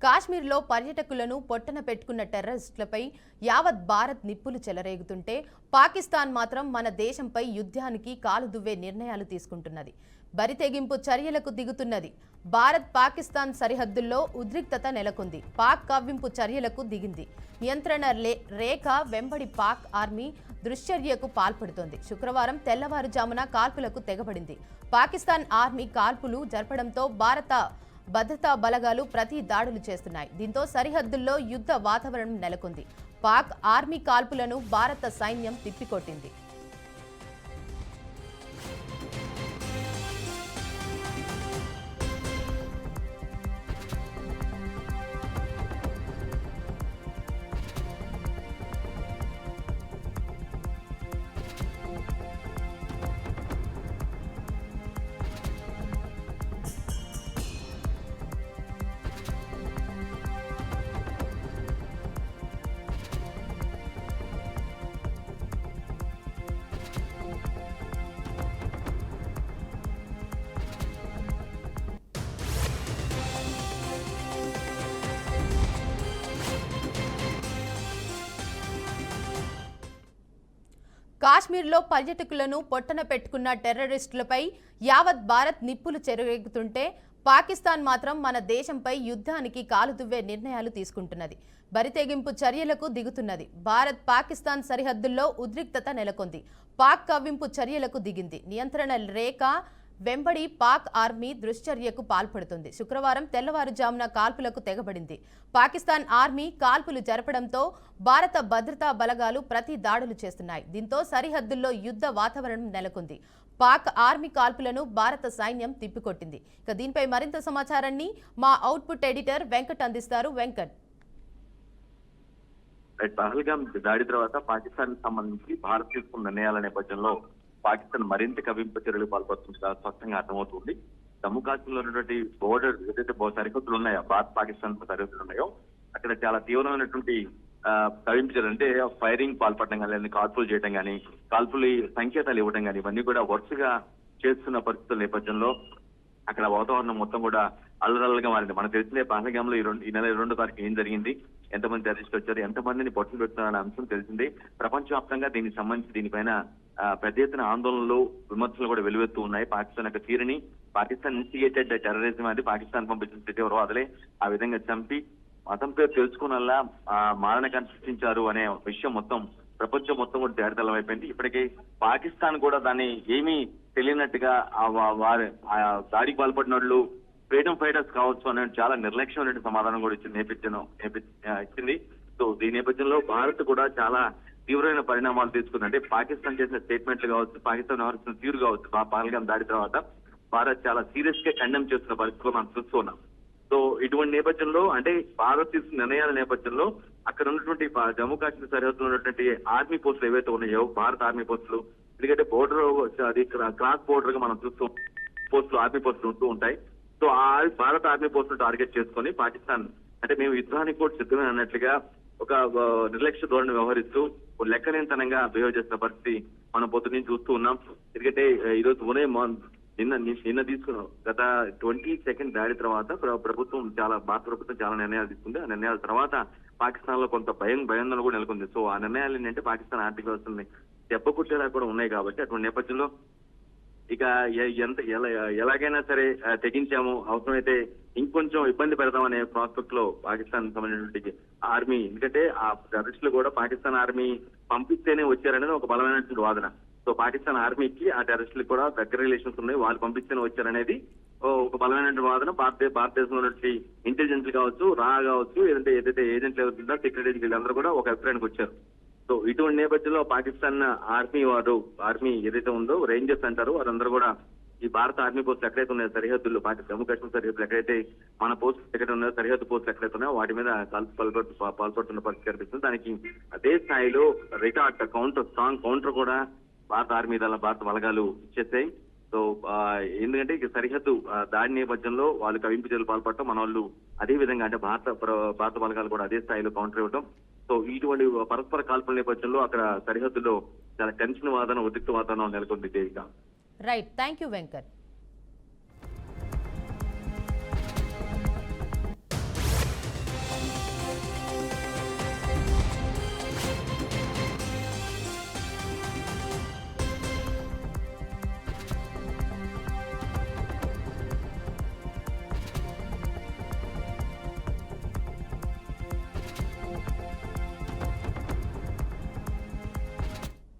కాశ్మీర్లో పర్యాటకులను పొట్టన పెట్టుకున్న టెర్రరిస్టులపై యావత్ భారత్ నిప్పులు చెలరేగుతుంటే పాకిస్తాన్ మాత్రం మన దేశంపై యుద్ధానికి కాలు దువ్వే నిర్ణయాలు తీసుకుంటున్నది. బరితెగింపు చర్యలకు దిగుతున్నది. భారత్ పాకిస్తాన్ సరిహద్దుల్లో ఉద్రిక్తత నెలకొంది. పాక్ కవ్వింపు చర్యలకు దిగింది. నియంత్రణ రేఖ వెంబడి పాక్ ఆర్మీ దుశ్చర్యకు పాల్పడుతోంది. శుక్రవారం తెల్లవారుజామున కాల్పులకు తెగబడింది. పాకిస్తాన్ ఆర్మీ కాల్పులు జరపడంతో భారత భద్రతా బలగాలు ప్రతి దాడులు చేస్తున్నాయి. దీంతో సరిహద్దుల్లో యుద్ధ వాతావరణం నెలకొంది. పాక్ ఆర్మీ కాల్పులను భారత సైన్యం తిప్పికొట్టింది. కాశ్మీర్లో పర్యాటకులను పొట్టన పెట్టుకున్న టెర్రరిస్టులపై యావత్ భారత్ నిప్పులు చెలరేగుతుంటే పాకిస్తాన్ మాత్రం మన దేశంపై యుద్ధానికి కాలు దువ్వే నిర్ణయాలు తీసుకుంటున్నది. బరితెగింపు చర్యలకు దిగుతున్నది. భారత్ పాకిస్తాన్ సరిహద్దుల్లో ఉద్రిక్తత నెలకొంది. పాక్ కవ్వింపు చర్యలకు దిగింది. నియంత్రణ రేఖ వెంబడి పాక్ ఆర్మీ దుశ్చర్యకు పాల్పడుతుంది. శుక్రవారం తెల్లవారుజామున కాల్పులకు తెగబడింది. పాకిస్తాన్ ఆర్మీ కాల్పులు జరపడంతో భారత భద్రతా బలగాలు ప్రతి దాడులు చేస్తున్నాయి. దీంతో సరిహద్దుల్లో యుద్ధ వాతావరణం నెలకొంది. పాక్ ఆర్మీ కాల్పులను భారత సైన్యం తిప్పికొట్టింది. ఇక దీనిపై మరింత సమాచారాన్ని మా అవుట్పుట్ ఎడిటర్ వెంకట్ అందిస్తారు. వెంకట్, పహల్గాం దాడి తర్వాత పాకిస్తాన్ సంబంధించి భారత్ తీసుకున్న నిర్ణయాల నేపథ్యంలో పాకిస్తాన్ మరింత కవింపు చర్యలు పాల్పడుతుందా స్పష్టంగా అర్థమవుతుంది. జమ్మూ కాశ్మీర్లో ఉన్నటువంటి బోర్డర్ ఏదైతే సరిహద్దులు ఉన్నాయో, భారత్ పాకిస్తాన్ సరిహద్దులు ఉన్నాయో, అక్కడ చాలా తీవ్రమైనటువంటి కవింపు చర్యలు అంటే ఫైరింగ్ పాల్పడడం కానీ, లేదా కాల్పులు చేయడం కానీ, కాల్పులు సంకేతాలు ఇవ్వడం కానీ, ఇవన్నీ కూడా వరుసగా చేస్తున్న పరిస్థితుల నేపథ్యంలో అక్కడ వాతావరణం మొత్తం కూడా అల్లరల్లగా మారింది. మనకు తెలిసిందే పహల్గాంలో ఈ నెల 22వ తారీఖు ఏం జరిగింది, ఎంతమంది టెర్రరిస్టులు వచ్చారు, ఎంతమందిని పొట్టలు పెడుతున్నారనే అంశం తెలిసిందే. ప్రపంచవ్యాప్తంగా దీనికి సంబంధించి దీనిపైన పెద్ద ఎత్తున ఆందోళనలు, విమర్శలు కూడా వెలువెత్తూ ఉన్నాయి. పాకిస్తాన్ యొక్క తీరుని, పాకిస్తాన్ ఇన్స్టిగేటెడ్ టెర్రరిజం అది పాకిస్తాన్ పంపించిన తీవ్ర వదలే ఆ విధంగా చంపి మతం పేరు తెలుసుకున్నలా మారణకాన్ని సృష్టించారు అనే విషయం మొత్తం ప్రపంచం మొత్తం కూడా తేడతలం అయిపోయింది. ఇప్పటికే పాకిస్తాన్ కూడా దాన్ని ఏమీ తెలియనట్టుగా వారి దాడికి పాల్పడిన ఫ్రీడమ్ ఫైటర్స్ కావచ్చు అనే చాలా నిర్లక్ష్యమైన సమాధానం కూడా ఇచ్చింది. సో దీని నేపథ్యంలో భారత్ కూడా చాలా తీవ్రమైన పరిణామాలు తీసుకుంది. అంటే పాకిస్తాన్ చేసిన స్టేట్మెంట్లు కావచ్చు, పాకిస్తాన్ వ్యవహరిస్తున్న తీరు కావచ్చు, పహల్గాం దాడి తర్వాత భారత్ చాలా సీరియస్ గా కండెమ్ చేస్తున్న పరిస్థితులు మనం చూస్తున్నాం. సో ఇటువంటి నేపథ్యంలో, అంటే భారత్ తీసుకున్న నిర్ణయాల నేపథ్యంలో అక్కడ ఉన్నటువంటి జమ్మూ కాశ్మీర్ సరిహద్దులో ఉన్నటువంటి ఆర్మీ పోస్టులు ఏవైతే ఉన్నాయో, భారత ఆర్మీ పోస్టులు, ఎందుకంటే బోర్డర్ అది క్రాస్ బోర్డర్ గా మనం చూస్తూ పోస్టులు, ఆర్మీ పోస్టులు ఉంటూ ఉంటాయి. సో ఆ భారత ఆర్మీ పోస్టులు టార్గెట్ చేసుకొని పాకిస్తాన్ అంటే మేము యుద్ధానికి కూడా సిద్ధమే అన్నట్లుగా ఒక నిర్లక్ష్య ధోరణి వ్యవహరిస్తూ లెక్కలేనితనంగా బిహేవ్ చేస్తున్న పరిస్థితి మనం పొద్దు నుంచి చూస్తూ ఉన్నాం. ఎందుకంటే ఈరోజు ఉదయం నిన్న తీసుకున్నాం. గత 22nd దాడి తర్వాత భారత ప్రభుత్వం చాలా నిర్ణయాలు తీసుకుంది. ఆ నిర్ణయాల తర్వాత పాకిస్తాన్ లో కొంత భయాందోళన కూడా నెలకొంది. సో ఆ నిర్ణయాలు ఏంటంటే పాకిస్తాన్ ఆర్థిక వ్యవస్థని దెబ్బకొట్టేలా కూడా ఉన్నాయి. కాబట్టి అటువంటి నేపథ్యంలో ఇక ఎలాగైనా సరే తెగించాము, అవసరమైతే ఇంకొంచెం ఇబ్బంది పెడతామనే ప్రాస్పెక్ట్ లో పాకిస్తాన్ సంబంధించినటువంటి ఆర్మీ, ఎందుకంటే ఆ టెర్రరిస్టులు కూడా పాకిస్తాన్ ఆర్మీ పంపిస్తేనే వచ్చారనేది ఒక బలమైనటువంటి వాదన. సో పాకిస్తాన్ ఆర్మీకి ఆ టెర్రరిస్టులకు కూడా దగ్గర రిలేషన్స్ ఉన్నాయి, వాళ్ళు పంపిస్తేనే వచ్చారనేది ఒక బలమైనటువంటి వాదన. భారతదేశంలో ఉన్నటువంటి ఇంటెలిజెన్స్ కావచ్చు, రా కావచ్చు, ఏదైతే ఏజెంట్లు ఎవరుందో సెక్రటరీ వీళ్ళందరూ కూడా ఒక అభిప్రాయానికి వచ్చారు. సో ఇటువంటి నేపథ్యంలో పాకిస్తాన్ ఆర్మీ ఏదైతే ఉందో, రేంజర్స్ అంటారు, వారందరూ కూడా ఈ భారత ఆర్మీ పోస్టులు ఎక్కడైతే ఉన్నాయో సరిహద్దుల్లో, జమ్మూ కాశ్మీర్ సరిహద్దులు ఎక్కడైతే మన పోస్టులు ఎక్కడైతే ఉన్నాయో, సరిహద్దు పోస్టులు ఎక్కడైతే ఉన్నాయో వాటి మీద పాల్పడుతున్న పరిస్థితి కనిపిస్తుంది. దానికి అదే స్థాయిలో స్ట్రాంగ్ కౌంటర్ కూడా భారత ఆర్మీ భారత బలగాలు ఇచ్చేస్తాయి. సో ఎందుకంటే సరిహద్దు దాడి నేపథ్యంలో వాళ్ళు కవింపు చర్యలు పాల్పడటం, మన వాళ్ళు అదే విధంగా అంటే భారత బలగాలు కూడా అదే స్థాయిలో కౌంటర్ ఇవ్వడం. సో ఇటువంటి పరస్పర కాల్పుల నేపథ్యంలో అక్కడ సరిహద్దులో చాలా టెన్షన్ వాతావరణం, ఉద్రిక్త వాతావరణం నెలకొంది. Right, thank you Venkat.